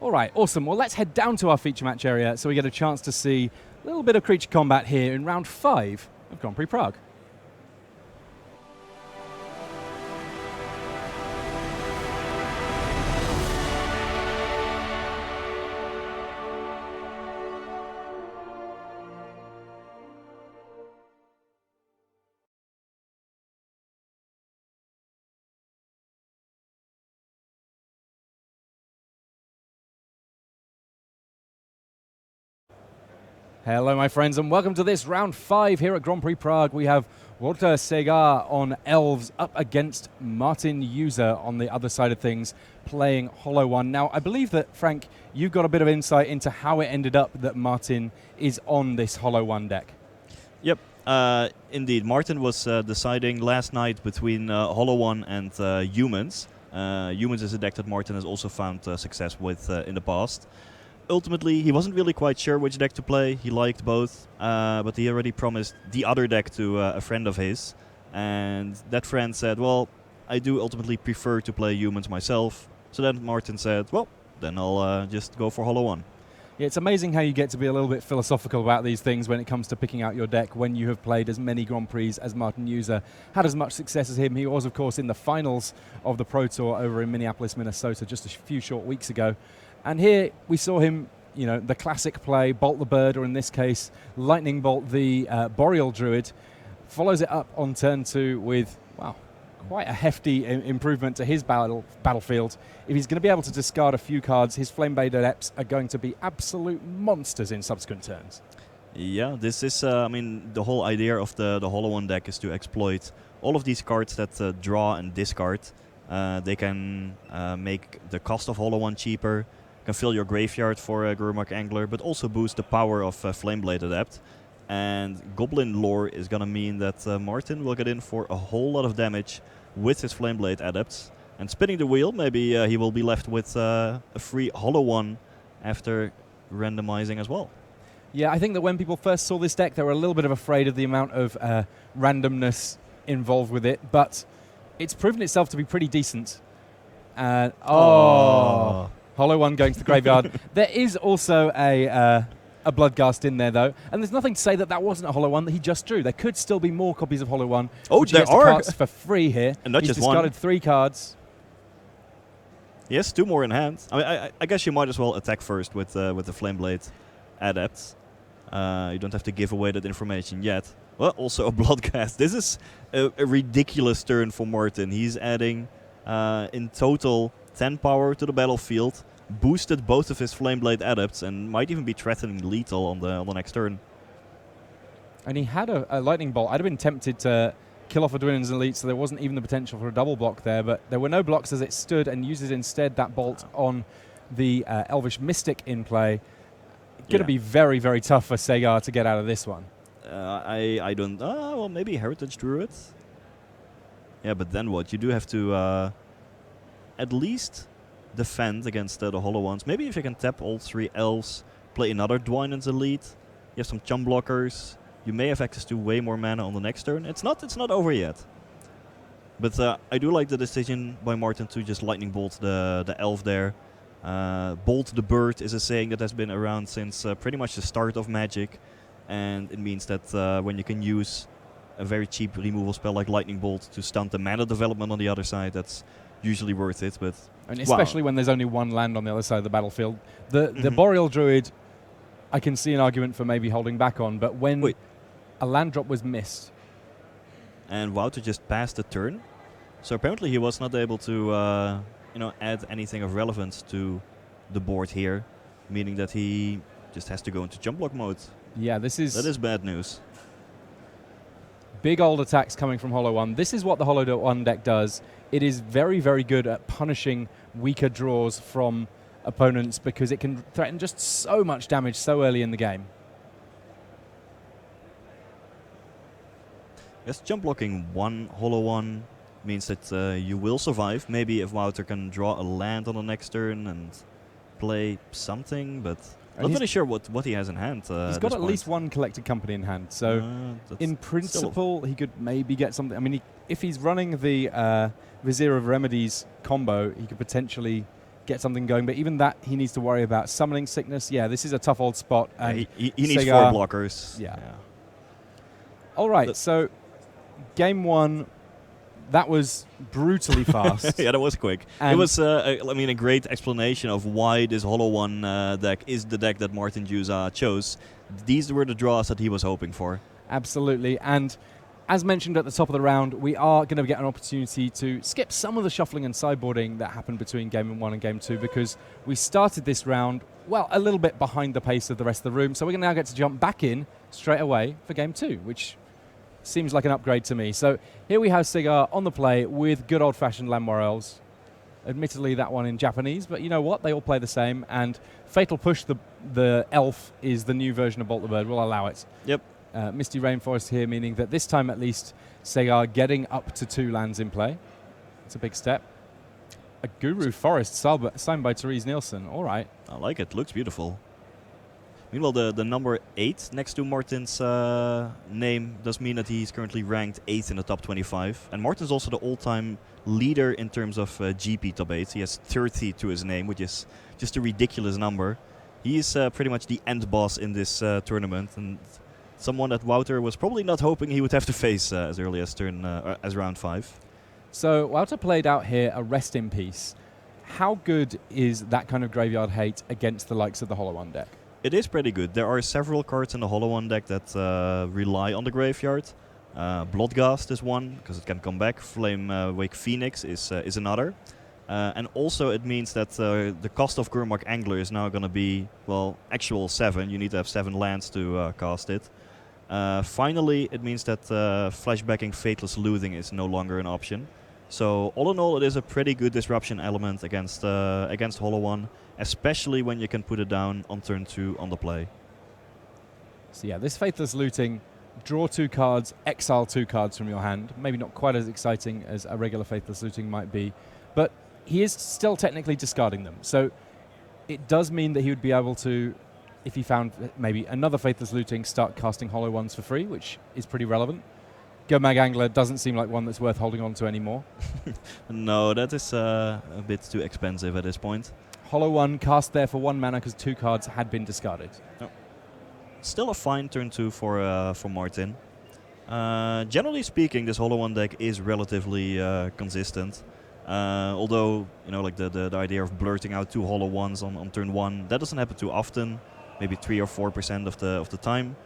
All right, awesome. Well, let's head down to our feature match area so we get a chance to see a little bit of creature combat here in round 5 of Grand Prix Prague. Hello, my friends, and welcome to this round 5 here at Grand Prix Prague. We have Walter Segar on Elves up against Martin User on the other side of things, playing Hollow One. Now, I believe that, Frank, you've got a bit of insight into how it ended up that Martin is on this Hollow One deck. Yep, indeed. Martin was deciding last night between Hollow One and Humans. Humans is a deck that Martin has also found success with in the past. Ultimately, he wasn't really quite sure which deck to play. He liked both, but he already promised the other deck to a friend of his. And that friend said, well, I do ultimately prefer to play Humans myself. So then Martin said, well, then I'll just go for Hollow One. Yeah, it's amazing how you get to be a little bit philosophical about these things when it comes to picking out your deck when you have played as many Grand Prix as Martin User, had as much success as him. He was, of course, in the finals of the Pro Tour over in Minneapolis, Minnesota just a few short weeks ago. And here we saw him, you know, the classic play, Bolt the Bird, or in this case, Lightning Bolt the Boreal Druid. Follows it up on turn 2 with, wow, quite a hefty improvement to his battlefield. If he's going to be able to discard a few cards, his Flameblade Adepts are going to be absolute monsters in subsequent turns. Yeah, this is, I mean, the whole idea of the Hollow One deck is to exploit all of these cards that draw and discard. They can make the cost of Hollow One cheaper, can fill your graveyard for a Gurmag Angler, but also boost the power of Flameblade Adept. And Goblin lore is going to mean that Martin will get in for a whole lot of damage with his Flameblade Adepts. And spinning the wheel, maybe he will be left with a free Hollow One after randomizing as well. Yeah, I think that when people first saw this deck, they were a little bit afraid of the amount of randomness involved with it, but it's proven itself to be pretty decent. Hollow One going to the graveyard. There is also a Bloodghast in there, though. And there's nothing to say that that wasn't a Hollow One that he just drew. There could still be more copies of Hollow One. Oh, there are! For free here. And not He's just discarded one. 3 cards. Yes, 2 more in hand. I mean, I guess you might as well attack first with the Flameblade Adepts. You don't have to give away that information yet. Well, also a Bloodghast. This is a ridiculous turn for Martin. He's adding, in total, 10 power to the battlefield, boosted both of his Flameblade Adepts, and might even be threatening lethal on the next turn. And he had a Lightning Bolt. I'd have been tempted to kill off a Dwinnen's Elite, so there wasn't even the potential for a double block there, but there were no blocks as it stood, and uses instead that bolt on the Elvish Mystic in play. Going to be very, very tough for Segar to get out of this one. I don't... well, maybe Heritage Druid. Yeah, but then what? You do have to at least defend against the Hollow Ones. Maybe if you can tap all 3 Elves, play another Dwinnen's Elite, you have some chump blockers, you may have access to way more mana on the next turn. It's not over yet. But I do like the decision by Martin to just Lightning Bolt the Elf there. Bolt the Bird is a saying that has been around since pretty much the start of Magic. And it means that when you can use a very cheap removal spell like Lightning Bolt to stunt the mana development on the other side, that's usually worth it. But and especially when there's only one land on the other side of the battlefield. The Boreal Druid, I can see an argument for maybe holding back on, but when a land drop was missed. And Wouter just passed the turn. So apparently he was not able to add anything of relevance to the board here, meaning that he just has to go into jump block mode. Yeah, that is bad news. Big old attacks coming from Hollow One. This is what the Hollow One deck does. It is very, very good at punishing weaker draws from opponents because it can threaten just so much damage so early in the game. Yes, jump blocking 1 Hollow One means that you will survive. Maybe if Wouter can draw a land on the next turn and play something, but not really sure what he has in hand. He's got at least 1 Collected Company in hand, so in principle he could maybe get something. I mean, if he's running the Vizier of Remedies combo, he could potentially get something going. But even that, he needs to worry about summoning sickness. Yeah, this is a tough old spot. And he needs Sega, 4 blockers. Yeah. All right, so game 1, that was brutally fast. Yeah, that was quick. And it was, a great explanation of why this Hollow One deck is the deck that Martin Juza chose. These were the draws that he was hoping for. Absolutely. And as mentioned at the top of the round, we are going to get an opportunity to skip some of the shuffling and sideboarding that happened between Game 1 and Game 2 because we started this round, well, a little bit behind the pace of the rest of the room. So we're going to now get to jump back in straight away for Game 2, which seems like an upgrade to me. So here we have Cigar on the play with good old-fashioned Land Morels. Admittedly, that one in Japanese, but you know what? They all play the same. And Fatal Push, the elf, is the new version of Bolt the Bird. We'll allow it. Yep. Misty Rainforest here, meaning that this time at least, Cigar getting up to 2 lands in play. It's a big step. A Guru Forest signed by Therese Nielsen. All right. I like it. Looks beautiful. Meanwhile, the number 8 next to Martin's name does mean that he's currently ranked 8th in the top 25. And Martin's also the all-time leader in terms of GP top 8. He has 30 to his name, which is just a ridiculous number. He is pretty much the end boss in this tournament, and someone that Wouter was probably not hoping he would have to face as early as as round 5. So Wouter played out here a Rest in Peace. How good is that kind of graveyard hate against the likes of the Hollow One deck? It is pretty good. There are several cards in the Hollow One deck that rely on the graveyard. Bloodghast is one, because it can come back. Flame Wake Phoenix is another. And also it means that the cost of Gurmag Angler is now going to be, well, actual 7. You need to have 7 lands to cast it. Finally, it means that flashbacking Fateless Looting is no longer an option. So all in all, it is a pretty good disruption element against Hollow One, especially when you can put it down on turn 2 on the play. So yeah, this Faithless Looting, draw 2 cards, exile 2 cards from your hand. Maybe not quite as exciting as a regular Faithless Looting might be, but he is still technically discarding them. So it does mean that he would be able to, if he found maybe another Faithless Looting, start casting Hollow Ones for free, which is pretty relevant. Gurmag Angler doesn't seem like one that's worth holding on to anymore. No, that is a bit too expensive at this point. Hollow One cast there for 1 mana because 2 cards had been discarded. Oh. Still a fine turn 2 for Martin. Generally speaking, this Hollow One deck is relatively consistent. Although, you know, like the idea of blurting out 2 Hollow Ones on turn 1, that doesn't happen too often. Maybe 3 or 4% of the time.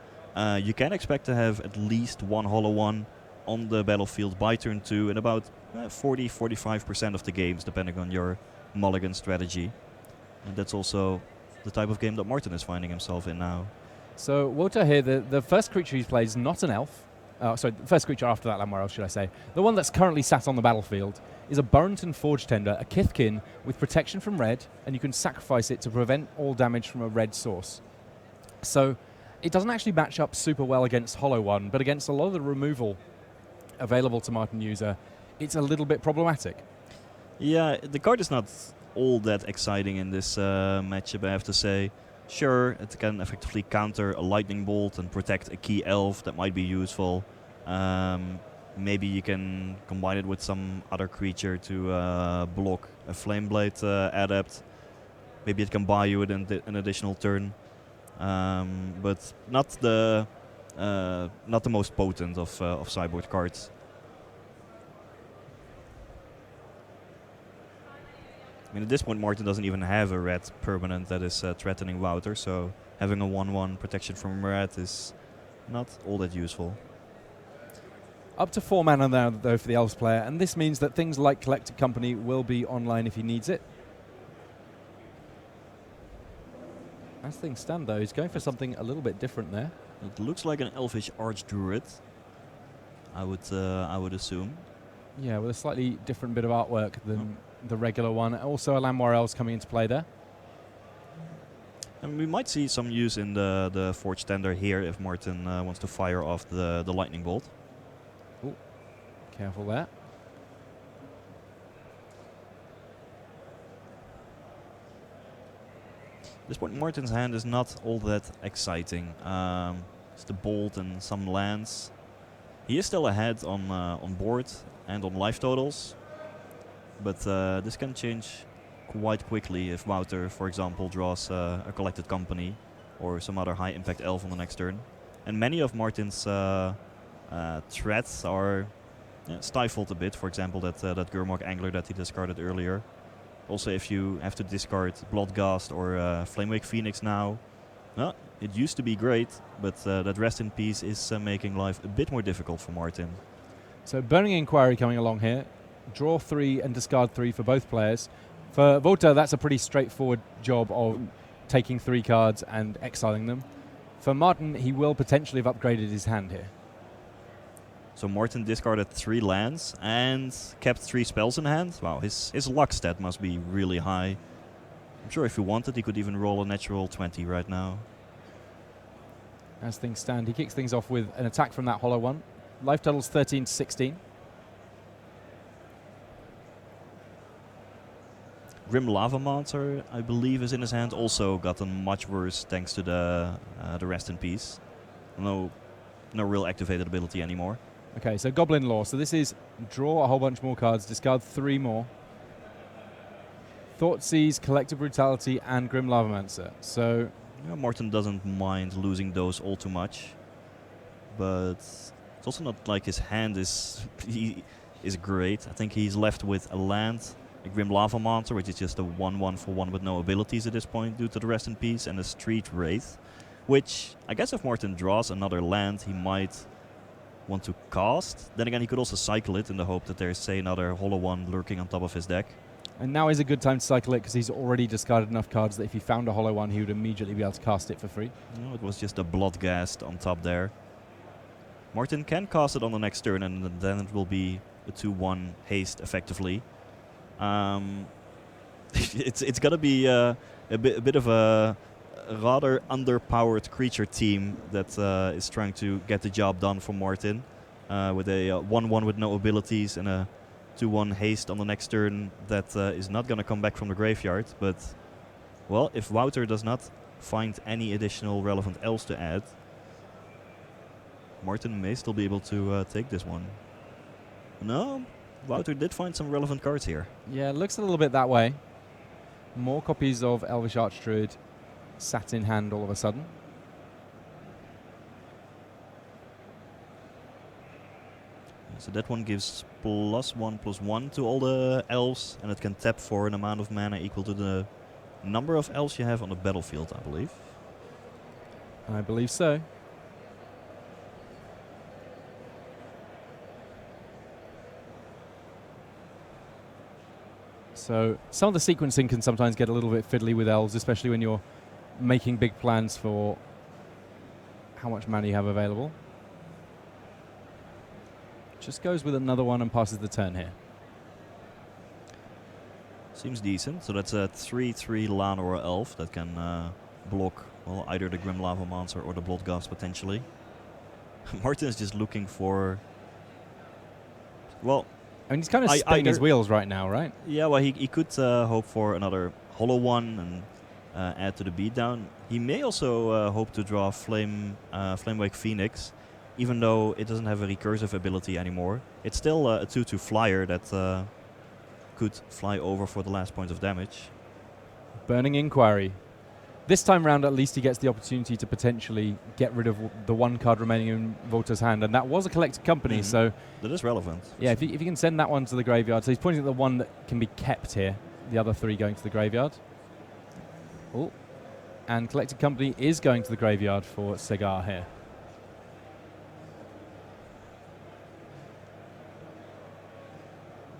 You can expect to have at least 1 Hollow One on the battlefield by turn 2 in about 40-45% of the games, depending on your mulligan strategy. And that's also the type of game that Martin is finding himself in now. So Wouter here, the first creature he plays is not an elf. Sorry, the first creature after that, Lamorel, should I say. The one that's currently sat on the battlefield is a Burrington Forge Tender, a Kithkin with protection from red, and you can sacrifice it to prevent all damage from a red source. So it doesn't actually match up super well against Hollow One, but against a lot of the removal available to Martin User, it's a little bit problematic. Yeah, the card is not all that exciting in this matchup, I have to say. Sure, it can effectively counter a Lightning Bolt and protect a key elf. That might be useful. Maybe you can combine it with some other creature to block a Flameblade Adept. Maybe it can buy you an additional turn. But not the most potent of sideboard cards. I mean, at this point, Martin doesn't even have a red permanent that is threatening Wouter, so having a 1/1 protection from red is not all that useful. Up to 4 mana now, though, for the Elves player, and this means that things like Collected Company will be online if he needs it. As things stand, though, he's going for something a little bit different there. It looks like an Elfish Archdruid, I would assume. Yeah, with a slightly different bit of artwork than the regular one. Also, a Lamorel's coming into play there. And we might see some use in the Forge Tender here if Martin wants to fire off the Lightning Bolt. Ooh, careful there. At this point, Martin's hand is not all that exciting. It's the Bolt and some lands. He is still ahead on board and on life totals. But this can change quite quickly if Wouter, for example, draws a Collected Company or some other high impact elf on the next turn. And many of Martin's threats are stifled a bit. For example, that Gurmag Angler that he discarded earlier. Also, if you have to discard Bloodghast or Flamewake Phoenix now, well, it used to be great, but that Rest in Peace is making life a bit more difficult for Martin. So Burning Inquiry coming along here. Draw 3 and discard 3 for both players. For Wouter, that's a pretty straightforward job of taking 3 cards and exiling them. For Martin, he will potentially have upgraded his hand here. So Martin discarded 3 lands and kept 3 spells in hand. Wow, his luck stat must be really high. I'm sure if he wanted, he could even roll a natural 20 right now. As things stand, he kicks things off with an attack from that hollow one. Life total's 13 to 16. Grim Lava Monster, I believe, is in his hand. Also gotten much worse thanks to the Rest in Peace. No real activated ability anymore. Okay, so Goblin Law. So this is draw a whole bunch more cards, discard 3 more. Thoughtseize, Collective Brutality, and Grim Lavamancer. So Martin doesn't mind losing those all too much, but it's also not like his hand is great. I think he's left with a land, a Grim Lava Monster, which is just a 1/1 for 1 with no abilities at this point due to the Rest in Peace, and a Street Wraith, which I guess if Martin draws another land, he might want to cast. Then again, he could also cycle it in the hope that there's, say, another hollow one lurking on top of his deck. And now is a good time to cycle it because he's already discarded enough cards that if he found a hollow one, he would immediately be able to cast it for free. No, it was just a Bloodghast on top there. Martin can cast it on the next turn, and then it will be a 2/1 haste effectively. It's gonna be a bit of a rather underpowered creature team that is trying to get the job done for Martin, with a 1/1 with no abilities and a 2/1 haste on the next turn that is not going to come back from the graveyard. But, well, if Wouter does not find any additional relevant elves to add, Martin may still be able to take this one. No, Wouter did find some relevant cards here. Yeah, it looks a little bit that way. More copies of Elvish Archdruid sat in hand all of a sudden. So that one gives +1/+1 to all the elves, and it can tap for an amount of mana equal to the number of elves you have on the battlefield, I believe. I believe so. So some of the sequencing can sometimes get a little bit fiddly with elves, especially when you're making big plans for how much mana you have available. Just goes with another one and passes the turn here. Seems decent. So that's a 3/3 Llanowar elf that can block, well, either the Grim Lava Monster or the Bloodghast potentially. Martin is just looking for, well, I mean, he's kind of spinning his wheels right now, right? Yeah, well, he could hope for another hollow one and add to the beatdown. He may also hope to draw Flamewake Phoenix, even though it doesn't have a recursive ability anymore. It's still a 2/2 flyer that could fly over for the last point of damage. Burning Inquiry. This time round, at least he gets the opportunity to potentially get rid of the one card remaining in Wouter's hand, and that was a Collected Company, so... That is relevant. Yeah, if you can send that one to the graveyard. So he's pointing at the one that can be kept here, the other 3 going to the graveyard. Oh, and Collected Company is going to the graveyard for Segar here.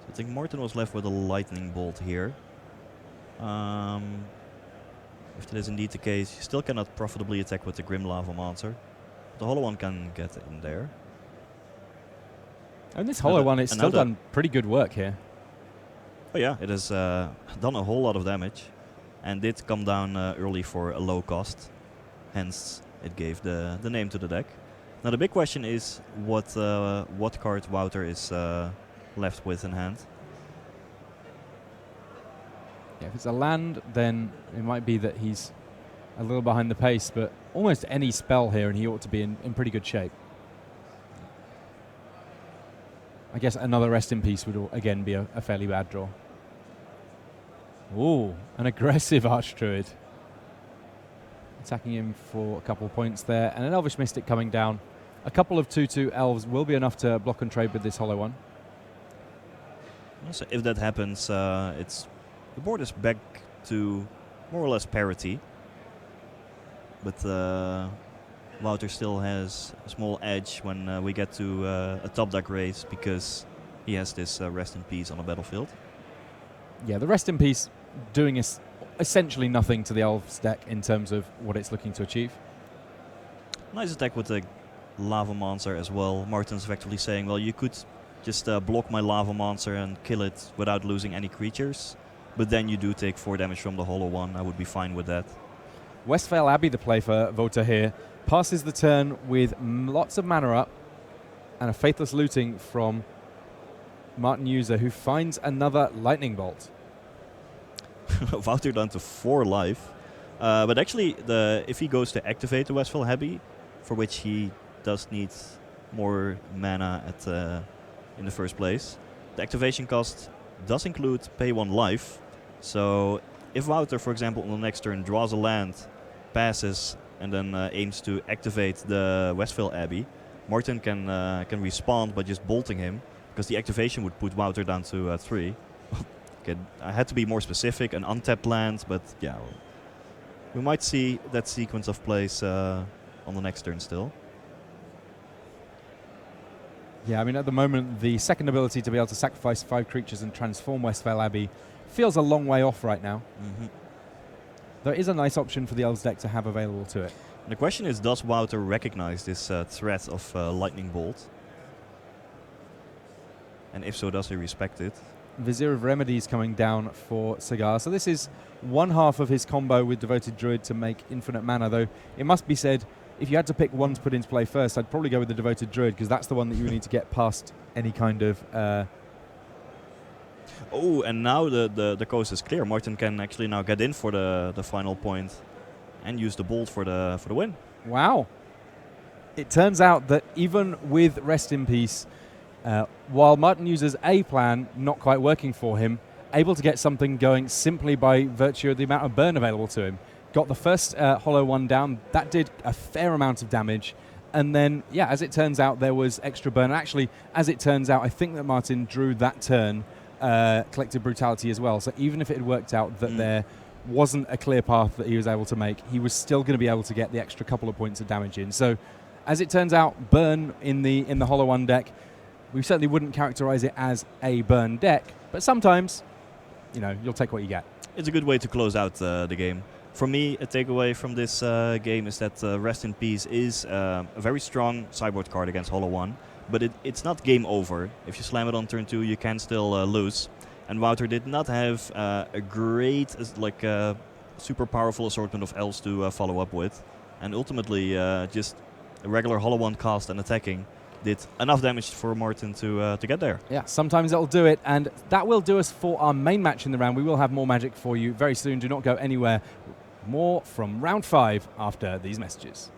I think Martin was left with a Lightning Bolt here. If that is indeed the case, you still cannot profitably attack with the Grim Lava Monster. The hollow one can get in there. And this hollow one has still done pretty good work here. Oh yeah, it has done a whole lot of damage, and did come down early for a low cost. Hence, it gave the name to the deck. Now the big question is what card Wouter is left with in hand. Yeah, if it's a land, then it might be that he's a little behind the pace, but almost any spell here and he ought to be in pretty good shape. I guess another Rest in Peace would again be a fairly bad draw. Ooh, an aggressive Archdruid. Attacking him for a couple of points there. And an Elvish Mystic coming down. A couple of 2/2 elves will be enough to block and trade with this Hollow One. So if that happens, the board is back to more or less parity. But Wouter still has a small edge when we get to a top deck race because he has this Rest in Peace on the battlefield. Yeah, the Rest in Peace doing essentially nothing to the Elves deck in terms of what it's looking to achieve. Nice attack with the Lava Monster as well. Martin's effectively saying, well, you could just block my Lava Monster and kill it without losing any creatures. But then you do take 4 damage from the Hollow One. I would be fine with that. Westphal Abbey, the play for Vota here, passes the turn with lots of mana up and a Faithless Looting from Martin User, who finds another Lightning Bolt. Wouter down to 4 life. But actually, if he goes to activate the Westphal Abbey, for which he does need more mana in the first place, the activation cost does include pay 1 life. So if Wouter, for example, on the next turn draws a land, passes, and then aims to activate the Westphal Abbey, Martin can respond by just bolting him, because the activation would put Wouter down to 3. Okay, I had to be more specific, an untapped land, but yeah, we might see that sequence of plays on the next turn still. Yeah, I mean, at the moment, the second ability to be able to sacrifice 5 creatures and transform Westphal Abbey feels a long way off right now. There is a nice option for the Elves deck to have available to it. And the question is, does Wouter recognize this threat of Lightning Bolt? And if so, does he respect it? Vizier of Remedies coming down for Cigar. So this is one half of his combo with Devoted Druid to make infinite mana, though it must be said, if you had to pick one to put into play first, I'd probably go with the Devoted Druid, because that's the one that you need to get past any kind of... Oh, and now the coast is clear. Martin can actually now get in for the final point and use the bolt for the win. Wow. It turns out that even with Rest in Peace, while Martin uses a plan not quite working for him, able to get something going simply by virtue of the amount of burn available to him. Got the first Hollow One down. That did a fair amount of damage. And then, yeah, as it turns out, there was extra burn. Actually, as it turns out, I think that Martin drew that turn Collective Brutality as well. So even if it had worked out that there wasn't a clear path that he was able to make, he was still going to be able to get the extra couple of points of damage in. So as it turns out, burn in the Hollow One deck, we certainly wouldn't characterize it as a burn deck, but sometimes, you know, you'll take what you get. It's a good way to close out the game. For me, a takeaway from this game is that Rest in Peace is a very strong sideboard card against Hollow One, but it's not game over. If you slam it on turn 2, you can still lose. And Wouter did not have a great, super powerful assortment of elves to follow up with. And ultimately, just a regular Hollow One cast and attacking did enough damage for Martin to get there. Yeah, sometimes that'll do it, and that will do us for our main match in the round. We will have more Magic for you very soon. Do not go anywhere. More from round 5 after these messages.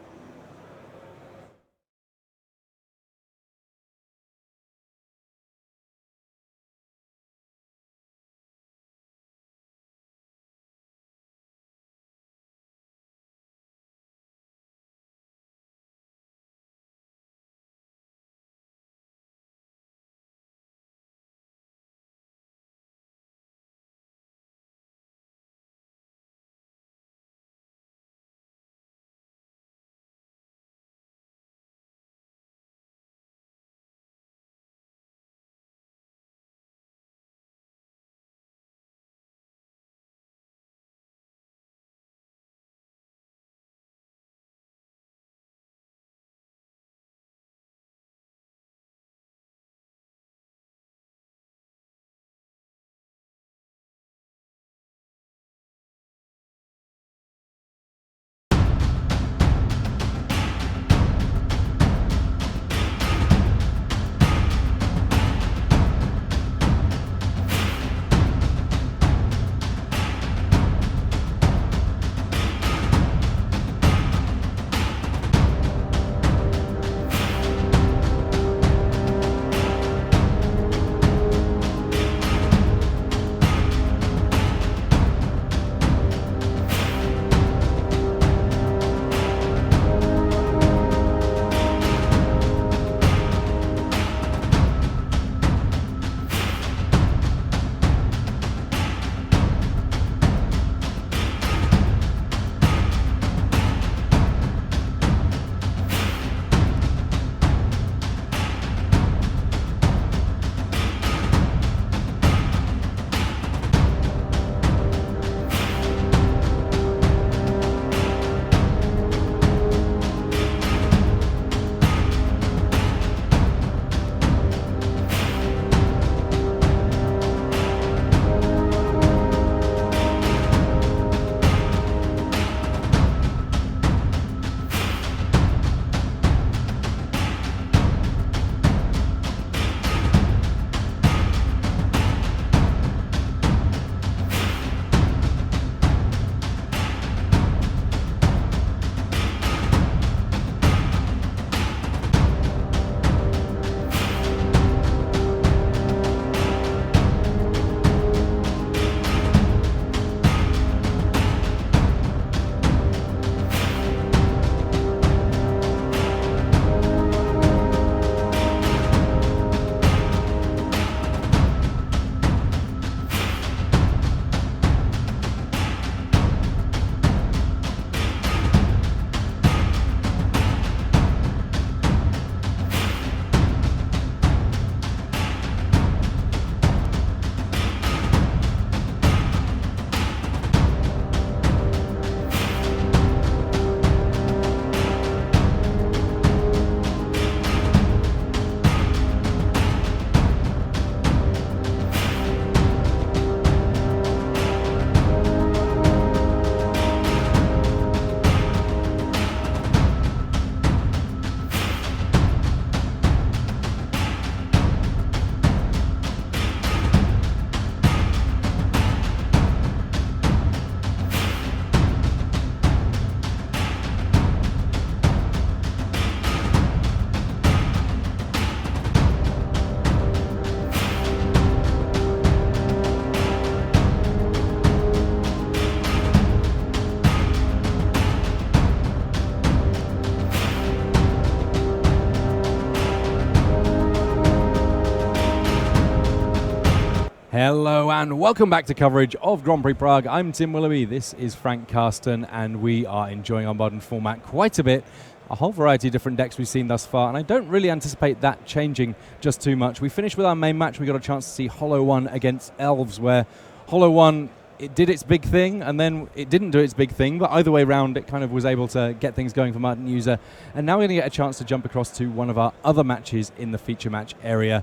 Hello and welcome back to coverage of Grand Prix Prague. I'm Tim Willoughby, this is Frank Carsten, and we are enjoying our modern format quite a bit. A whole variety of different decks we've seen thus far, and I don't really anticipate that changing just too much. We finished with our main match. We got a chance to see Hollow One against Elves, where Hollow One, it did its big thing, and then it didn't do its big thing, but either way round, it kind of was able to get things going for Martin User. And now we're going to get a chance to jump across to one of our other matches in the feature match area.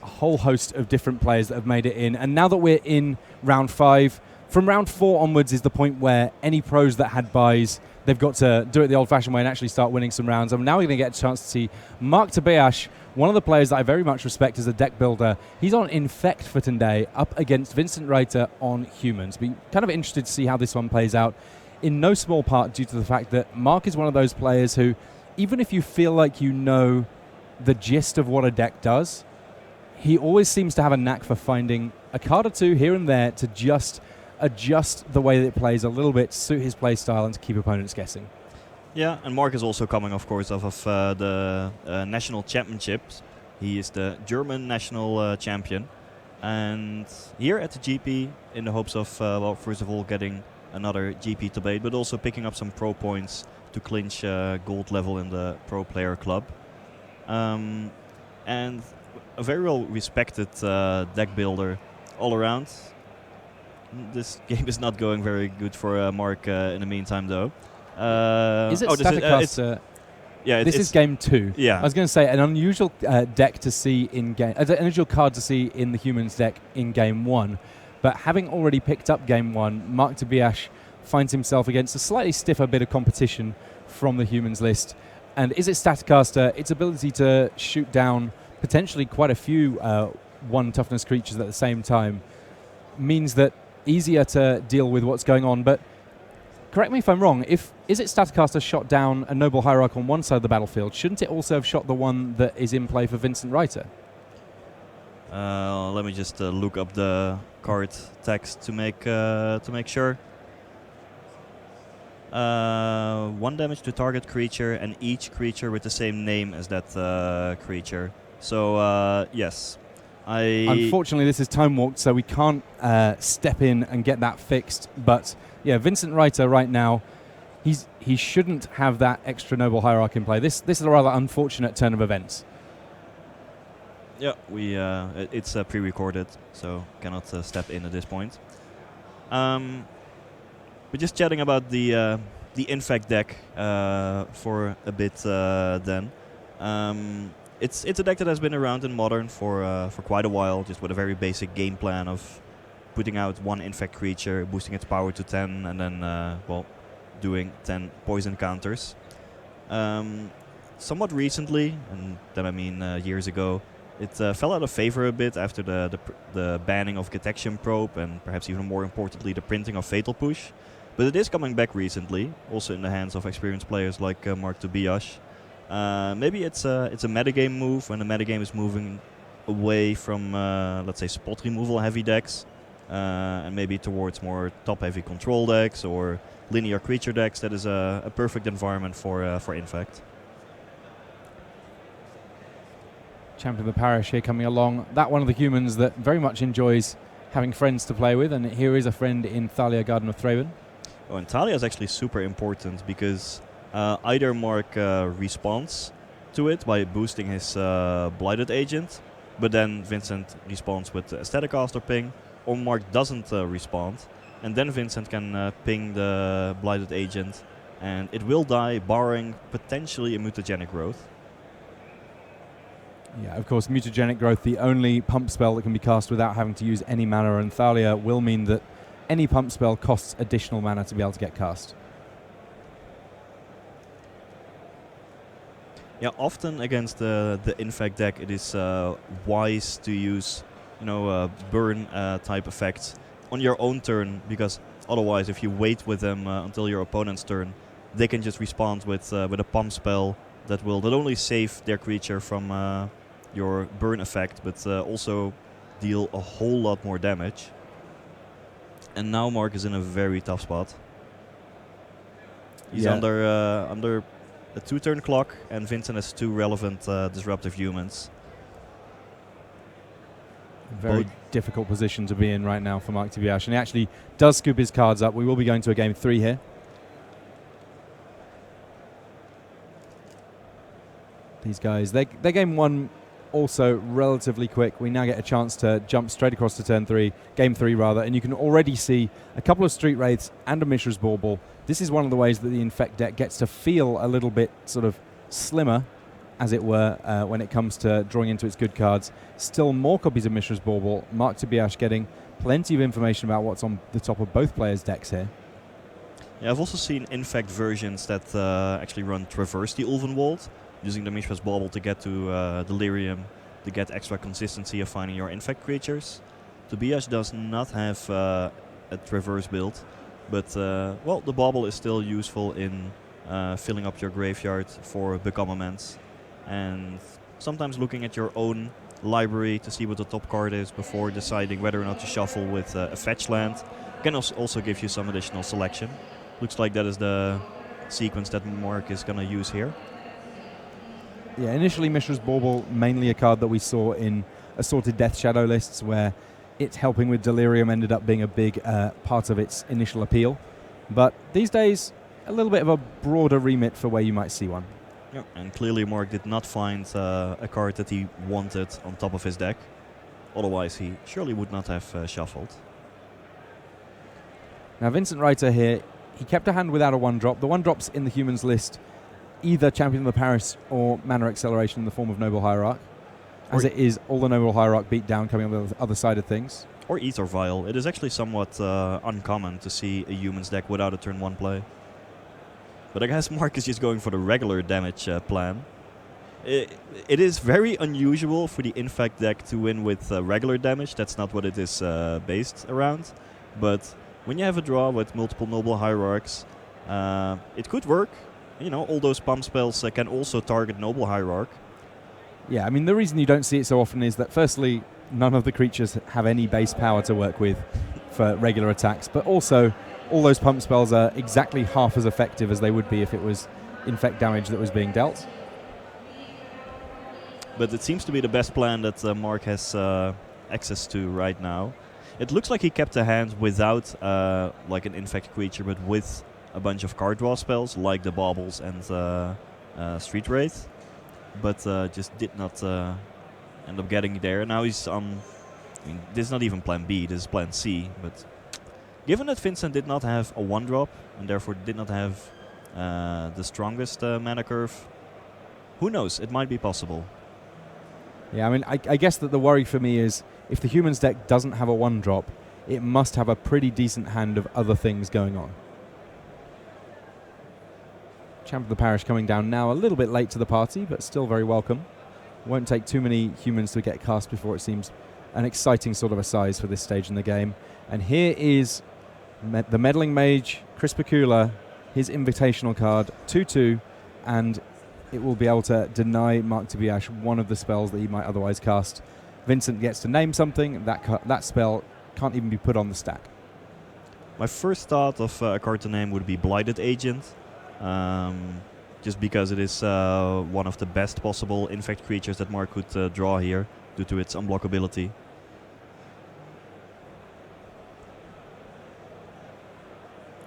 A whole host of different players that have made it in. And now that we're in round 5, from round 4 onwards is the point where any pros that had buys, they've got to do it the old-fashioned way and actually start winning some rounds. And now we're going to get a chance to see Mark Tobias, one of the players that I very much respect as a deck builder. He's on Infect for today, up against Vincent Reiter on Humans. Be kind of interested to see how this one plays out, in no small part due to the fact that Mark is one of those players who, even if you feel like you know the gist of what a deck does, he always seems to have a knack for finding a card or two here and there to just adjust the way that it plays a little bit to suit his play style and to keep opponents guessing. Yeah, and Mark is also coming, of course, off of the national championships. He is the German national champion. And here at the GP, in the hopes of, well, first of all, getting another GP debate, but also picking up some pro points to clinch gold level in the pro player club. And a very well respected deck builder all around. This game is not going very good for Mark in the meantime, though. Is it Staticaster? Yeah, this is game 2. Yeah, I was going to say an unusual deck to see in game, an unusual card to see in the Humans deck in game 1. But having already picked up game 1, Mark Tobias finds himself against a slightly stiffer bit of competition from the Humans list. And is it Staticaster? Its ability to shoot down potentially quite a few 1 toughness creatures at the same time means that easier to deal with what's going on. But correct me if I'm wrong, is it Staticaster shot down a Noble Hierarch on one side of the battlefield? Shouldn't it also have shot the one that is in play for Vincent Reiter? Let me just look up the card text to make sure. 1 damage to target creature and each creature with the same name as that creature. So, yes. Unfortunately, this is time walked, so we can't step in and get that fixed. But, yeah, Vincent Reiter right now, he shouldn't have that extra Noble Hierarch in play. This is a rather unfortunate turn of events. Yeah, it's pre-recorded, so cannot step in at this point. We're just chatting about the Infect deck for a bit then. It's a deck that has been around in Modern for quite a while, just with a very basic game plan of putting out 1 Infect creature, boosting its power to 10, and then, well, doing 10 poison counters. Somewhat recently, and then I mean years ago, it fell out of favor a bit after the banning of Detection Probe, and perhaps even more importantly, the printing of Fatal Push. But it is coming back recently, also in the hands of experienced players like Mark Tobias. Maybe it's a metagame move when the metagame is moving away from, let's say, spot removal heavy decks, and maybe towards more top heavy control decks or linear creature decks. That is a perfect environment for Infect. Champion of the Parish here coming along. That one of the Humans that very much enjoys having friends to play with, and here is a friend in Thalia, Garden of Thraben. Oh, and Thalia is actually super important because either Mark responds to it by boosting his Blighted Agent, but then Vincent responds with the Staticaster ping, or Mark doesn't respond, and then Vincent can ping the Blighted Agent, and it will die, barring potentially a Mutagenic Growth. Yeah, of course, Mutagenic Growth, the only pump spell that can be cast without having to use any mana, and Thalia will mean that any pump spell costs additional mana to be able to get cast. Yeah, often against the Infect deck, it is wise to use, burn type effects on your own turn, because otherwise, if you wait with them until your opponent's turn, they can just respond with a pump spell that will not only save their creature from your burn effect, but also deal a whole lot more damage. And now Mark is in a very tough spot. He's under a 2-turn clock, and Vincent has 2 relevant disruptive humans. Very difficult position to be in right now for Mark Tibiash, and he actually does scoop his cards up. We will be going to a game 3 here. These guys, their game 1 also relatively quick. We now get a chance to jump straight across to turn 3, game 3 rather, and you can already see a couple of Street Wraiths and a Mishra's Bauble. This is one of the ways that the Infect deck gets to feel a little bit sort of slimmer, as it were, when it comes to drawing into its good cards. Still more copies of Mishra's Bauble. Mark Tibiash getting plenty of information about what's on the top of both players' decks here. Yeah, I've also seen Infect versions that actually run Traverse the Ulvenwald, using the Mishra's Bauble to get to Delirium, to get extra consistency of finding your Infect creatures. Tibiash does not have a Traverse build, but well, the Bauble is still useful in filling up your graveyard for Become Immense, and sometimes looking at your own library to see what the top card is before deciding whether or not to shuffle with a fetch land can also give you some additional selection. Looks like that is the sequence that Mark is going to use here. Yeah, initially Mishra's Bauble, mainly a card that we saw in assorted Death Shadow lists, where it's helping with Delirium ended up being a big part of its initial appeal. But these days, a little bit of a broader remit for where you might see one. Yeah, and clearly Mark did not find a card that he wanted on top of his deck. Otherwise he surely would not have shuffled. Now Vincent Reiter here, he kept a hand without a 1-drop. The 1-drops in the humans list either Champion of the Paris or Mana Acceleration in the form of Noble Hierarch. As it is, all the Noble Hierarch beat down coming on the other side of things. Or Ether Vial. It is actually somewhat uncommon to see a humans deck without a turn 1 play. But I guess Mark is just going for the regular damage plan. It is very unusual for the Infect deck to win with regular damage. That's not what it is based around. But when you have a draw with multiple Noble Hierarchs, it could work. You know, all those pump spells can also target Noble Hierarch. Yeah, I mean, the reason you don't see it so often is that, firstly, none of the creatures have any base power to work with for regular attacks, but also all those pump spells are exactly half as effective as they would be if it was Infect damage that was being dealt. But it seems to be the best plan that Mark has access to right now. It looks like he kept a hand without like an Infect creature, but with a bunch of card draw spells like the Baubles and Street Wraith, but just did not end up getting there. Now he's I mean, this is not even plan B, this is plan C, but given that Vincent did not have a 1-drop and therefore did not have the strongest mana curve, who knows, it might be possible. Yeah, I mean, I guess that the worry for me is if the humans deck doesn't have a 1-drop, it must have a pretty decent hand of other things going on. Champ of the Parish coming down now, a little bit late to the party, but still very welcome. Won't take too many humans to get cast before it seems an exciting sort of a size for this stage in the game. And here is the Meddling Mage, Chris Pacula, his invitational card, 2/2, and it will be able to deny Mark Tibiash one of the spells that he might otherwise cast. Vincent gets to name something, that spell can't even be put on the stack. My first thought of a card to name would be Blighted Agent, just because it is one of the best possible Infect creatures that Mark could draw here due to its unblockability.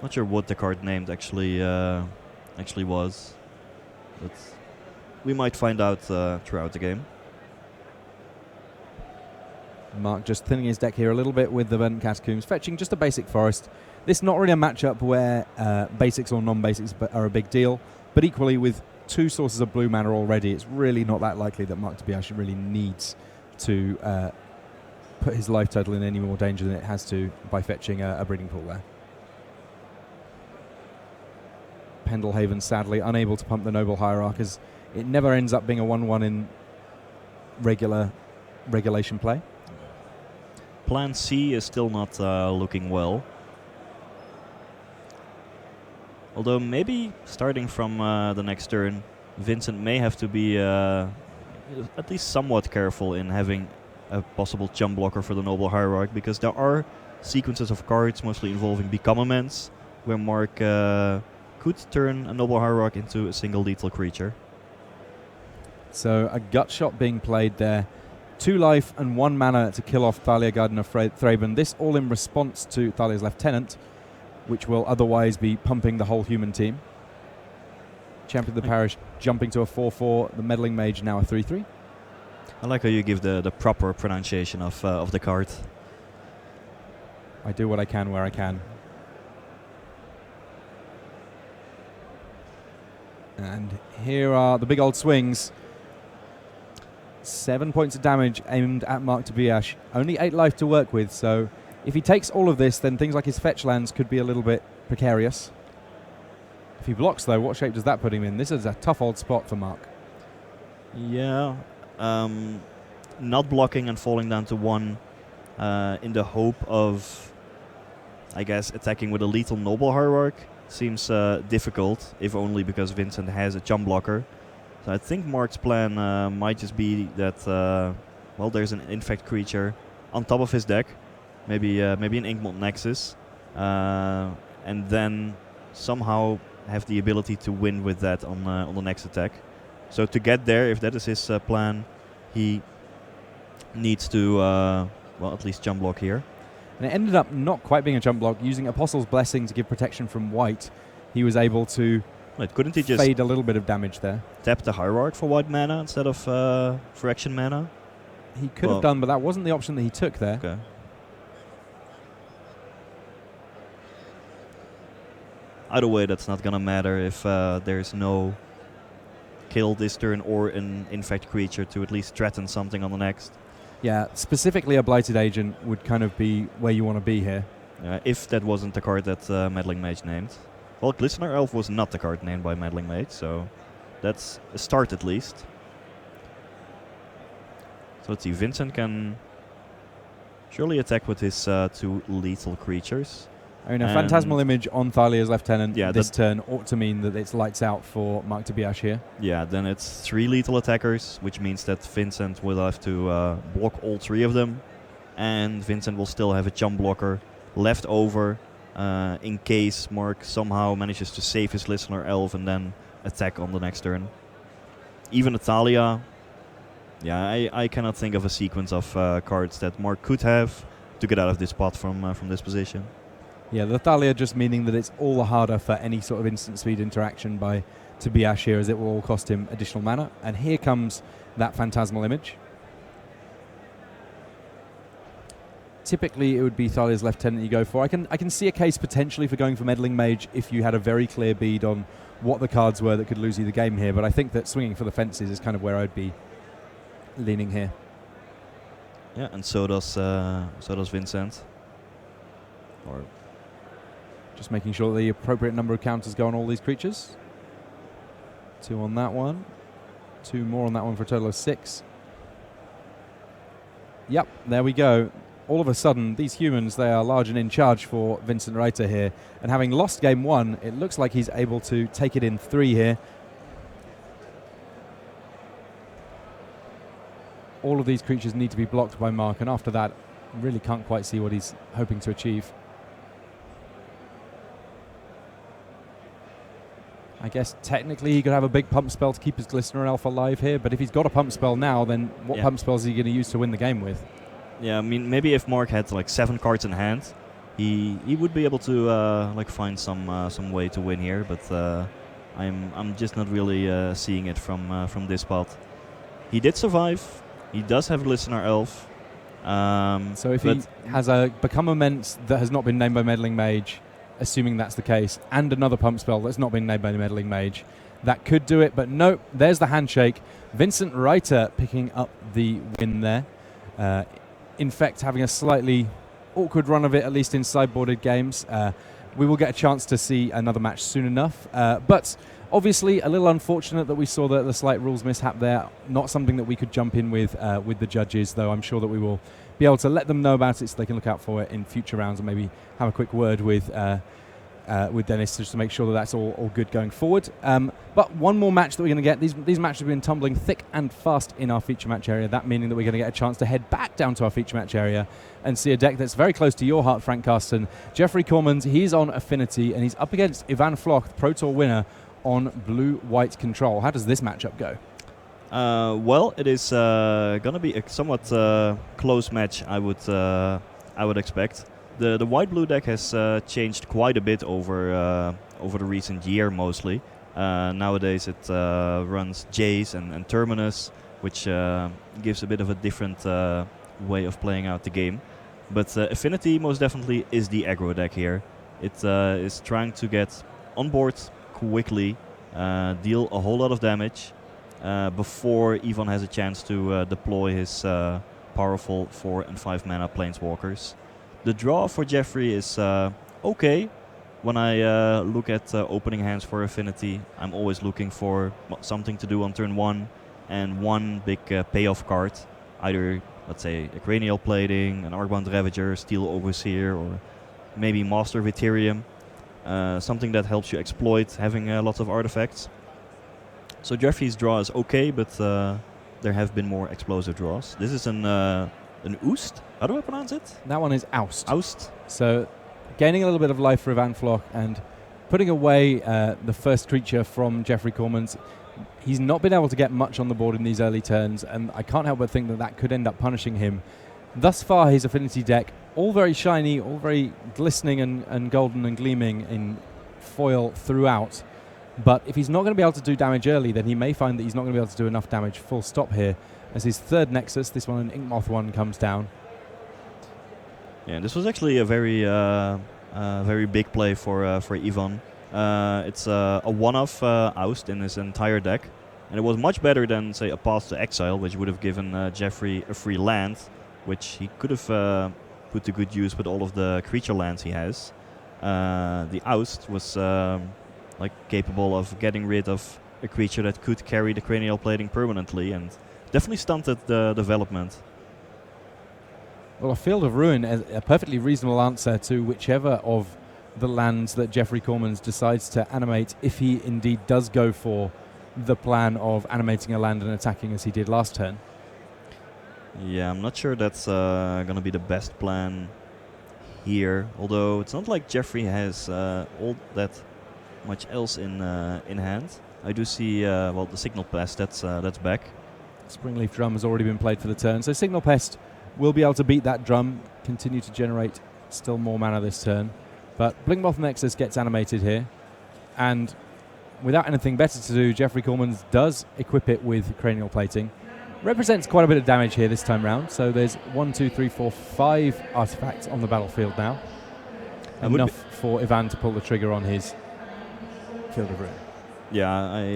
Not sure what the card named actually was, but we might find out throughout the game. Mark just thinning his deck here a little bit with the Verdant Catacombs, fetching just a basic forest. This is not really a matchup where basics or non-basics are a big deal, but equally with 2 sources of blue mana already, it's really not that likely that Mark Tibiash really needs to put his life total in any more danger than it has to by fetching a breeding pool there. Pendelhaven sadly unable to pump the Noble Hierarch, as it never ends up being a 1/1 in regulation play. Plan C is still not looking well. Although maybe starting from the next turn, Vincent may have to be at least somewhat careful in having a possible chump blocker for the Noble Hierarch, because there are sequences of cards, mostly involving Become Immense, where Mark could turn a Noble Hierarch into a single lethal creature. So a gut shot being played there, 2 life and 1 mana to kill off Thalia, Guardian of Thraben. This all in response to Thalia's Lieutenant, which will otherwise be pumping the whole human team. Champion of the Parish jumping to a 4/4. The Meddling Mage now a 3/3. I like how you give the proper pronunciation of the card. I do what I can where I can. And here are the big old swings. 7 points of damage aimed at Mark Tobiash. Only 8 life to work with, so if he takes all of this, then things like his fetch lands could be a little bit precarious. If he blocks, though, what shape does that put him in? This is a tough old spot for Mark. Yeah. Not blocking and falling down to 1 in the hope of, I guess, attacking with a lethal Noble Hierarch seems difficult, if only because Vincent has a jump blocker. So I think Mark's plan might just be that, well, there's an infect creature on top of his deck, maybe an Inkmoth Nexus, and then somehow have the ability to win with that on the next attack. So to get there, if that is his plan, he needs to, well, at least jump block here. And it ended up not quite being a jump block. Using Apostle's Blessing to give protection from white, he was able to couldn't he just fade a little bit of damage there. Tap the Hierarch for white mana instead of for action mana? He could have done, but that wasn't the option that he took there. Okay. Either way, that's not going to matter if there's no kill this turn or an infect creature to at least threaten something on the next. Yeah, specifically a Blighted Agent would kind of be where you want to be here. If that wasn't the card that Meddling Mage named. Well, Glistener Elf was not the card named by Meddling Mage, so that's a start at least. So let's see, Vincent can surely attack with his 2 lethal creatures. I mean, a Phantasmal Image on Thalia's Lieutenant this turn ought to mean that it's lights out for Mark Tobiash here. Yeah, then it's 3 lethal attackers, which means that Vincent will have to block all 3 of them. And Vincent will still have a jump blocker left over in case Mark somehow manages to save his Listener Elf and then attack on the next turn. Even Thalia, yeah, I cannot think of a sequence of cards that Mark could have to get out of this spot from this position. Yeah, the Thalia just meaning that it's all the harder for any sort of instant speed interaction by Tobiash here, as it will all cost him additional mana. And here comes that Phantasmal Image. Typically, it would be Thalia's Lieutenant you go for. I can see a case potentially for going for Meddling Mage if you had a very clear bead on what the cards were that could lose you the game here, but I think that swinging for the fences is kind of where I'd be leaning here. Yeah, and so does Vincent. Or just making sure that the appropriate number of counters go on all these creatures. 2 on that one. 2 more on that one for a total of 6. Yep, there we go. All of a sudden, these humans, they are large and in charge for Vincent Reiter here. And having lost game 1, it looks like he's able to take it in 3 here. All of these creatures need to be blocked by Mark, and after that, really can't quite see what he's hoping to achieve. I guess technically he could have a big pump spell to keep his Glistener Elf alive here, but if he's got a pump spell now, then what pump spells is he going to use to win the game with? Yeah, I mean, maybe if Mark had like 7 cards in hand, he would be able to like find some way to win here. But I'm just not really seeing it from this spot. He did survive. He does have a Listener Elf. So if he has a Become Immense that has not been named by Meddling Mage, assuming that's the case, and another pump spell that's not been named by the Meddling Mage, that could do it. But no, there's the handshake. Vincent Reiter picking up the win there. In fact, having a slightly awkward run of it, at least in sideboarded games. We will get a chance to see another match soon enough. But obviously, a little unfortunate that we saw the slight rules mishap there. Not something that we could jump in with the judges, though I'm sure that we will be able to let them know about it so they can look out for it in future rounds and maybe have a quick word with Dennis just to make sure that that's all good going forward. But one more match that we're going to get. These matches have been tumbling thick and fast in our feature match area, that meaning that we're going to get a chance to head back down to our feature match area and see a deck that's very close to your heart, Frank Carsten. Jeffrey Cormans, he's on Affinity, and he's up against Ivan Floch, the Pro Tour winner, on blue-white control. How does this matchup go? Well, it is gonna be a somewhat close match. I would expect. The white-blue deck has changed quite a bit over the recent year, mostly. Nowadays, it runs Jace and Terminus, which gives a bit of a different way of playing out the game. But Affinity most definitely is the aggro deck here. It is trying to get on board quickly, deal a whole lot of damage before Ivan has a chance to deploy his powerful 4 and 5 mana Planeswalkers. The draw for Jeffrey is okay. When I look at opening hands for Affinity, I'm always looking for something to do on turn 1 and one big payoff card. Either, let's say, a Cranial Plating, an Arcbound Ravager, Steel Overseer, or maybe Master of Ethereum. Something that helps you exploit having lots of artifacts. So Jeffrey's draw is okay, but there have been more explosive draws. This is an Oost? How do I pronounce it? That one is Oust. Oust. So gaining a little bit of life for Ivan Floch and putting away the first creature from Jeffrey Cormans. He's not been able to get much on the board in these early turns, and I can't help but think that that could end up punishing him. Thus far, his Affinity deck, all very shiny, all very glistening and golden and gleaming in foil throughout. But if he's not going to be able to do damage early, then he may find that he's not going to be able to do enough damage full stop here, as his third Nexus, this one, an Inkmoth one, comes down. Yeah, this was actually a very big play for Ivan. It's a one-off Oust in his entire deck, and it was much better than, say, a Path to Exile, which would have given Jeffrey a free land, which he could have put to good use with all of the creature lands he has. The Oust was capable of getting rid of a creature that could carry the Cranial Plating permanently, and definitely stunted the development. Well, a Field of Ruin is a perfectly reasonable answer to whichever of the lands that Jeffrey Cormans decides to animate, if he indeed does go for the plan of animating a land and attacking as he did last turn. Yeah, I'm not sure that's going to be the best plan here, although it's not like Jeffrey has all that much else in hand. I do see, the Signal Pest, that's back. Springleaf Drum has already been played for the turn, so Signal Pest will be able to beat that drum, continue to generate still more mana this turn. But Blinkmoth Nexus gets animated here, and without anything better to do, Jeffrey Cormans does equip it with Cranial Plating. Represents quite a bit of damage here this time round, so there's 1, 2, 3, 4, 5 artifacts on the battlefield now. Enough for Ivan to pull the trigger on his Field of Ruin. Yeah,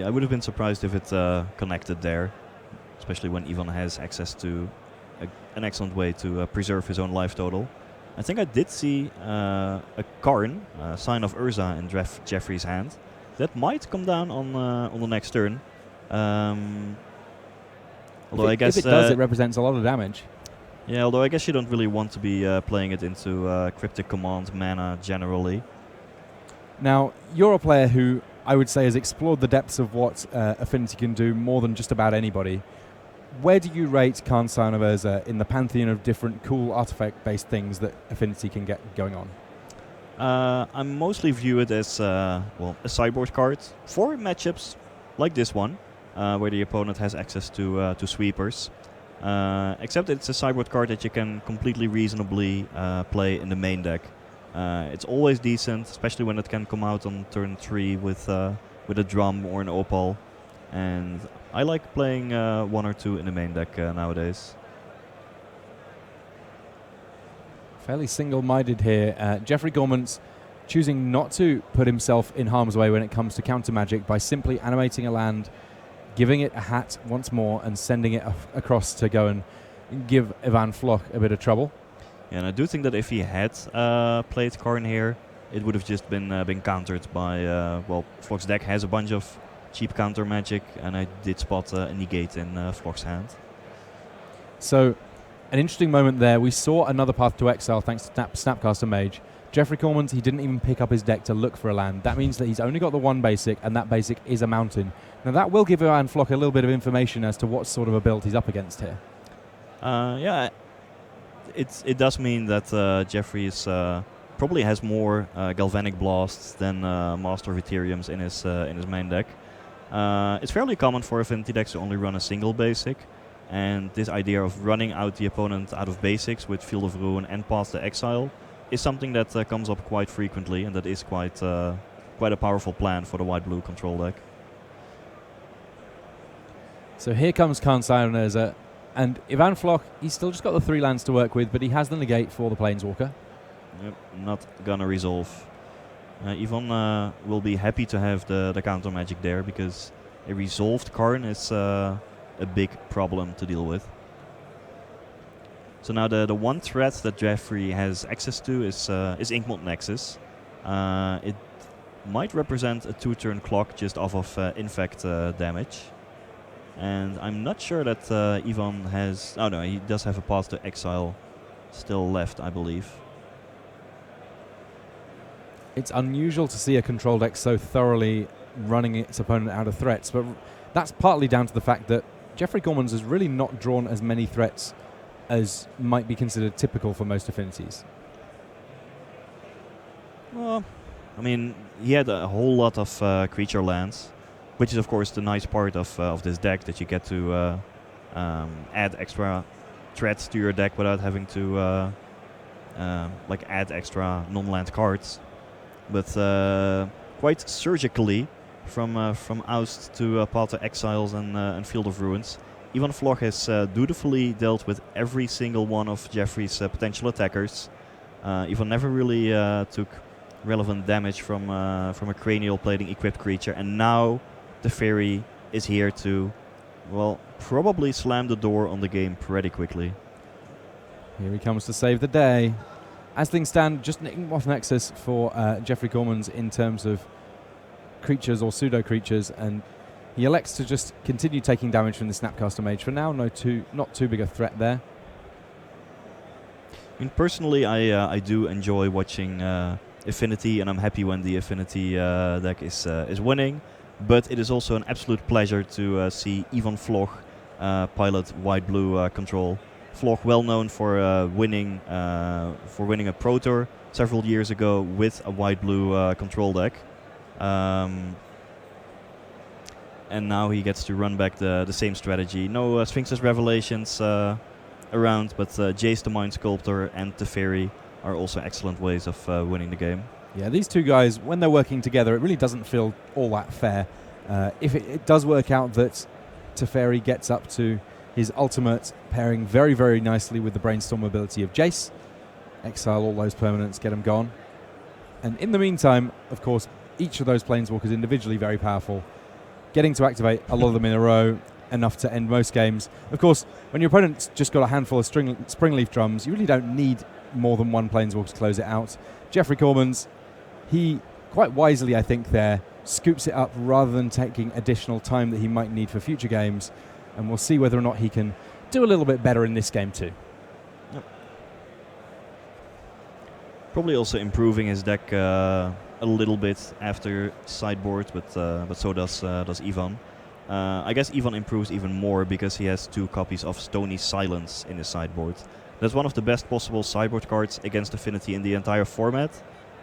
I would have been surprised if it connected there, especially when Ivan has access to an excellent way to preserve his own life total. I think I did see a Karn, Sign of Urza, in Jeffrey's hand. That might come down on the next turn. Although if it does, it represents a lot of damage. Yeah, although I guess you don't really want to be playing it into Cryptic Command mana generally. Now, you're a player who I would say has explored the depths of what Affinity can do more than just about anybody. Where do you rate Karn Sign of Urza in the pantheon of different cool artifact-based things that Affinity can get going on? I mostly view it as a sideboard card for matchups like this one, where the opponent has access to sweepers. Except it's a sideboard card that you can completely reasonably play in the main deck. It's always decent, especially when it can come out on turn 3 with a drum or an opal. And I like playing 1 or 2 in the main deck nowadays. Fairly single-minded here. Jeffrey Cormans choosing not to put himself in harm's way when it comes to counter magic by simply animating a land, giving it a hat once more, and sending it across to go and give Ivan Floch a bit of trouble. Yeah, and I do think that if he had played Karn here, it would have just been countered by Floch's deck has a bunch of cheap counter magic, and I did spot a negate in Floch's hand. So, an interesting moment there. We saw another Path to Exile thanks to Snapcaster Mage. Jeffrey Cormans, he didn't even pick up his deck to look for a land. That means that he's only got the one basic, and that basic is a mountain. Now that will give Ivan Floch a little bit of information as to what sort of a build he's up against here. It does mean that Jeffrey is probably has more Galvanic Blasts than Master of Ethereums in his main deck. It's fairly common for Affinity decks to only run a single basic, and this idea of running out the opponent out of basics with Field of Ruin and Path to Exile is something that comes up quite frequently, and that is quite a powerful plan for the white-blue control deck. So here comes Karn Sirenerza, and Ivan Floch, he's still just got the 3 lands to work with, but he has the negate for the Planeswalker. Yep, not gonna resolve. Ivan will be happy to have the counter magic there, because a resolved Karn is a big problem to deal with. So now the one threat that Jeffrey has access to is Inkmoth Nexus. It might represent a 2-turn clock just off of infect damage. And I'm not sure that Ivan has... Oh no, he does have a Path to Exile still left, I believe. It's unusual to see a control deck so thoroughly running its opponent out of threats, but that's partly down to the fact that Jeffrey Gormans has really not drawn as many threats as might be considered typical for most affinities. Well, I mean, he had a whole lot of creature lands, which is of course the nice part of this deck, that you get to add extra threats to your deck without having to like add extra non-land cards. But quite surgically, from Oust to Path to Exiles and Field of Ruins, Ivan Floch has dutifully dealt with every single one of Jeffrey's potential attackers. Ivan never really took relevant damage from a cranial plating equipped creature, and now the fairy is here to, well, probably slam the door on the game pretty quickly. Here he comes to save the day. As things stand, just an Inkmoth Nexus for Jeffrey Gormans in terms of creatures or pseudo-creatures, and he elects to just continue taking damage from the Snapcaster Mage. For now, not too big a threat there. I mean, personally, I do enjoy watching Affinity, and I'm happy when the Affinity deck is winning. But it is also an absolute pleasure to see Ivan Floch pilot white-blue control. Floch, well known for winning a Pro Tour several years ago with a white-blue control deck. And now he gets to run back the same strategy. No Sphinx's Revelations around, but Jace the Mind Sculptor and Teferi are also excellent ways of winning the game. Yeah, these two guys, when they're working together, it really doesn't feel all that fair. If it does work out that Teferi gets up to his ultimate, pairing very, very nicely with the Brainstorm ability of Jace, exile all those permanents, get them gone. And in the meantime, of course, each of those Planeswalkers individually very powerful. Getting to activate a lot of them in a row, enough to end most games. Of course, when your opponent's just got a handful of Springleaf Drums, you really don't need more than one Planeswalker to close it out. Jeffrey Gormans, he quite wisely, I think, there, scoops it up rather than taking additional time that he might need for future games. And we'll see whether or not he can do a little bit better in this game too. Yep. Probably also improving his deck a little bit after sideboard, but so does Ivan. I guess Ivan improves even more because he has 2 copies of Stony Silence in his sideboard. That's one of the best possible sideboard cards against Affinity in the entire format.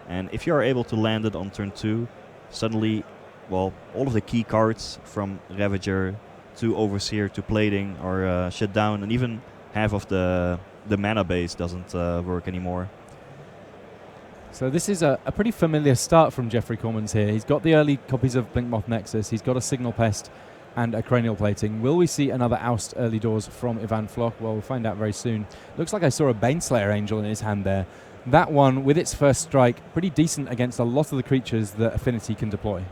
And if you are able to land it on turn 2, suddenly, well, all of the key cards from Ravager to Overseer to Plating are shut down, and even half of the mana base doesn't work anymore. So this is a pretty familiar start from Jeffrey Gormans here. He's got the early copies of Blinkmoth Nexus, he's got a Signal Pest and a Cranial Plating. Will we see another Oust early doors from Ivan Floch? Well, we'll find out very soon. Looks like I saw a Baneslayer Angel in his hand there. That one, with its first strike, pretty decent against a lot of the creatures that Affinity can deploy.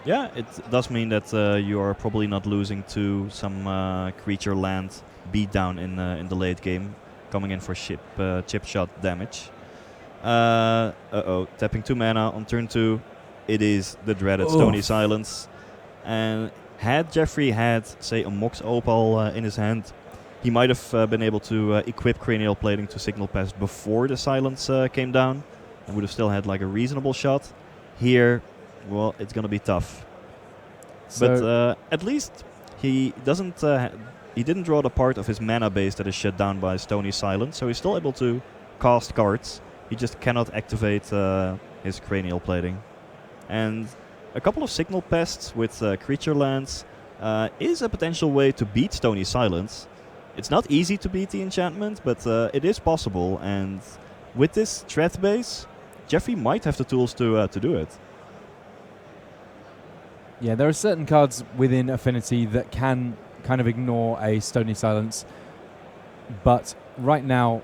Yeah, it does mean that you are probably not losing to some creature land beatdown in the late game, coming in for chip shot damage. Tapping 2 mana on turn 2. It is the dreaded Stony Silence. And had Jeffrey had, say, a Mox Opal in his hand, he might have been able to equip Cranial Plating to Signal Pest before the Silence came down, and would have still had like a reasonable shot. Here, well, it's going to be tough. So but at least he doesn't. He didn't draw the part of his mana base that is shut down by Stony Silence, so he's still able to cast cards. He just cannot activate his Cranial Plating. And a couple of signal pests with creature lands is a potential way to beat Stony Silence. It's not easy to beat the enchantment, but it is possible, and with this threat base, Jeffrey might have the tools to do it. Yeah, there are certain cards within Affinity that can kind of ignore a Stony Silence, but right now,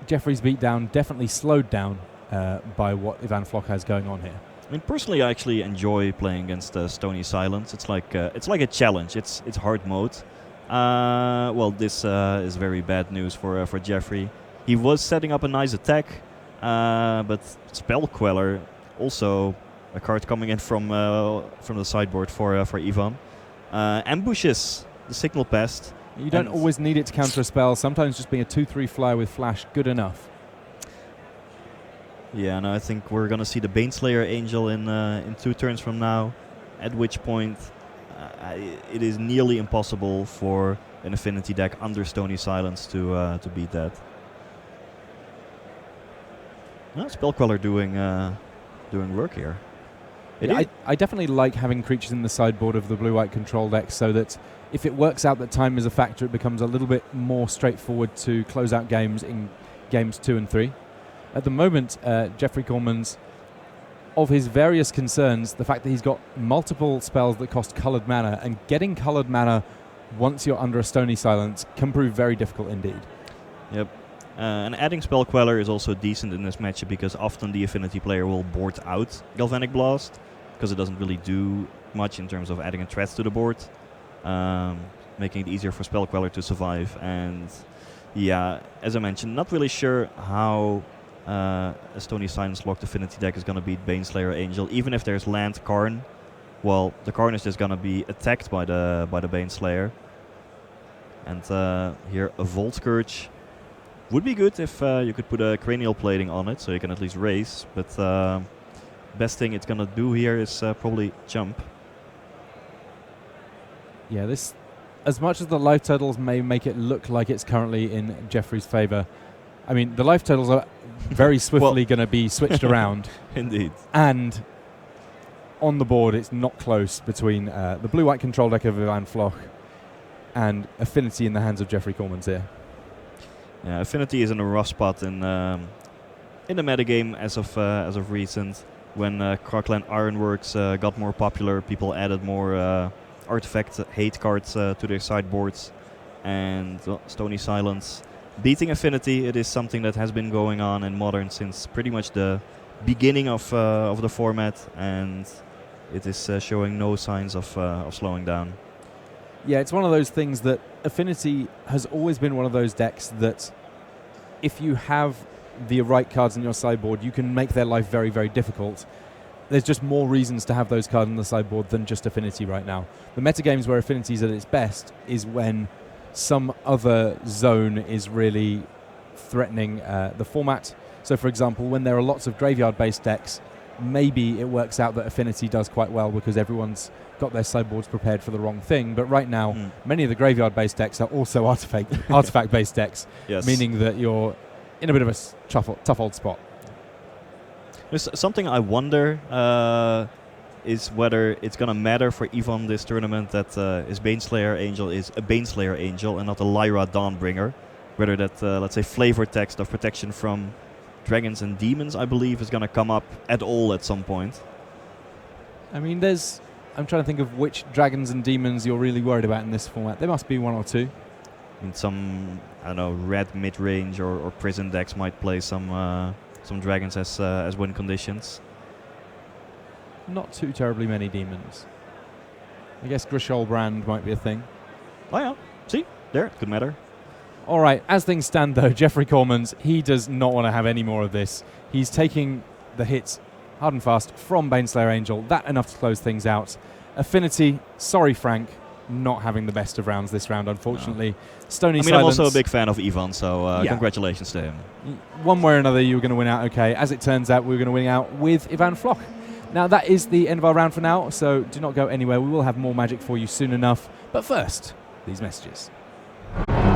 Jeffrey's beatdown definitely slowed down by what Ivan Floch has going on here. I mean, personally, I actually enjoy playing against Stony Silence. It's like a challenge. It's hard mode. Well, this is very bad news for Jeffrey. He was setting up a nice attack, but Spell Queller, also a card coming in from the sideboard for Ivan, ambushes the Signal Pest. You don't always need it to counter a spell. Sometimes just being a 2/3 flyer with flash, good enough. Yeah, no, I think we're gonna see the Baneslayer Angel in 2 turns from now, at which point it is nearly impossible for an Affinity deck under Stony Silence to beat that. Spellqueller doing work here. Yeah, I definitely like having creatures in the sideboard of the blue-white control deck, so that if it works out that time is a factor, it becomes a little bit more straightforward to close out games in games 2 and 3. At the moment, Jeffrey Coleman's, of his various concerns, the fact that he's got multiple spells that cost coloured mana, and getting coloured mana once you're under a Stony Silence can prove very difficult indeed. Yep. And adding Spell Queller is also decent in this matchup because often the Affinity player will board out Galvanic Blast because it doesn't really do much in terms of adding a threat to the board, making it easier for Spell Queller to survive. And yeah, as I mentioned, not really sure how a Stony Silence locked Affinity deck is going to beat Baneslayer Angel. Even if there's land Karn, well, the Karn is just going to be attacked by the Baneslayer. And here a Vault Scourge would be good if you could put a Cranial Plating on it, so you can at least raise. But best thing it's going to do here is probably jump. Yeah, this, as much as the life totals may make it look like it's currently in Jeffrey's favour, I mean, the life totals are very swiftly going to be switched around. Indeed. And on the board, it's not close between the blue-white control deck of Ivan Floch and Affinity in the hands of Jeffrey Coleman's here. Yeah, Affinity is in a rough spot in the metagame as of recent. When Kragland Ironworks got more popular, people added more artifact hate cards to their sideboards, and Stony Silence beating Affinity. It is something that has been going on in Modern since pretty much the beginning of the format, and it is showing no signs of slowing down. Yeah, it's one of those things that Affinity has always been one of those decks that if you have the right cards in your sideboard, you can make their life very, very difficult. There's just more reasons to have those cards in the sideboard than just Affinity right now. The metagames where Affinity is at its best is when some other zone is really threatening the format. So, for example, when there are lots of graveyard-based decks, maybe it works out that Affinity does quite well because everyone's got their sideboards prepared for the wrong thing. But right now, many of the graveyard-based decks are also artifact-based decks, yes. Meaning that you're in a bit of a tough old spot. There's something I wonder is whether it's going to matter for Ivan this tournament that his Baneslayer Angel is a Baneslayer Angel and not a Lyra Dawnbringer. Whether that, let's say, flavor text of protection from dragons and demons, I believe, is going to come up at all at some point. I mean, I'm trying to think of which dragons and demons you're really worried about in this format. There must be one or two. I mean, some, I don't know, red mid-range or prison decks might play some dragons as win conditions. Not too terribly many demons. I guess Grishol Brand might be a thing. Oh yeah, see, there, could matter. All right, as things stand though, Jeffrey Coleman's, he does not want to have any more of this. He's taking the hits hard and fast from Baneslayer Angel. That enough to close things out. Affinity, sorry Frank, not having the best of rounds this round, unfortunately. No. Stony Silence. I'm also a big fan of Ivan, so congratulations to him. One way or another, you were going to win out okay. As it turns out, we were going to win out with Ivan Floch. Now, that is the end of our round for now, so do not go anywhere. We will have more Magic for you soon enough. But first, these messages.